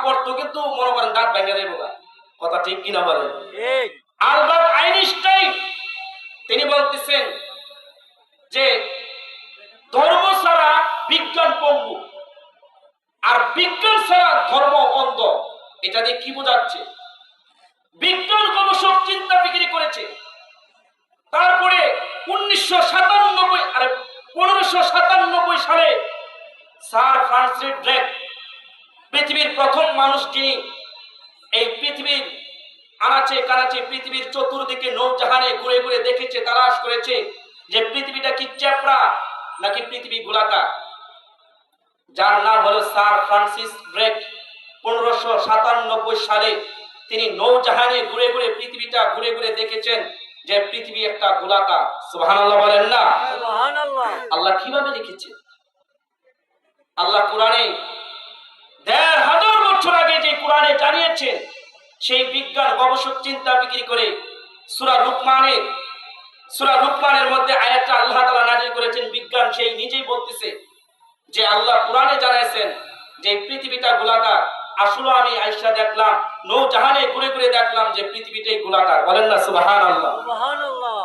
পড়তো কিন্তু মনে করেন দাঁত ভেঙে দেবো না। কথা ঠিক কিনা বলেন? আলবার্ট আইনস্টাইন তিনি বলতেছেন যে ধর্ম ছাড়া বিজ্ঞান পঙ্গু, আর বিজ্ঞান ছাড়া ধর্ম অন্ধ। এটা দিয়ে কি বোঝাচ্ছে? বিজ্ঞান গবেষক চিন্তা বিক্রি করেছে, তারপরে 1597 সালে স্যার ফ্রান্সিস ড্রেক পৃথিবীর প্রথম মানুষ, যিনি এই পৃথিবীর আনাচে কানাচে পৃথিবীর চতুর্দিকে নৌজাহানে ঘুরে ঘুরে দেখেছে, তালাশ করেছে যে পৃথিবীটা কি চ্যাপড়া নাকি পৃথিবী গোলাকার। যার নাম হলো স্যার ফ্রান্সিস ড্রেক। 1597 সালে তিনি নৌজাহানে ঘুরে ঘুরে পৃথিবীটা ঘুরে ঘুরে দেখেছেন যে পৃথিবী একটা গোলাকার। সুবহানাল্লাহ বলেন না? সুবহানাল্লাহ। আল্লাহ কিভাবে লিখেছেন? আল্লাহ কোরআনে ১৫০০ বছর আগে যে কোরআনে জানিয়েছেন, সেই বিজ্ঞান গবেষক চিন্তা বিক্রি করে সূরা লুকমানের মধ্যে আয়াতটা আল্লাহ তাআলা নাযিল করেছেন। বিজ্ঞান সেই নিজেই বলতেছে যে আল্লাহ কোরআনে জানাইছেন যে পৃথিবীটা গোলাকার। আসলে আমি আয়েশা দেখলাম, নৌজাহানে ঘুরে ঘুরে দেখলাম যে পৃথিবীটাই গোলাকার। বলেন না সুবহানাল্লাহ? সুবহানাল্লাহ।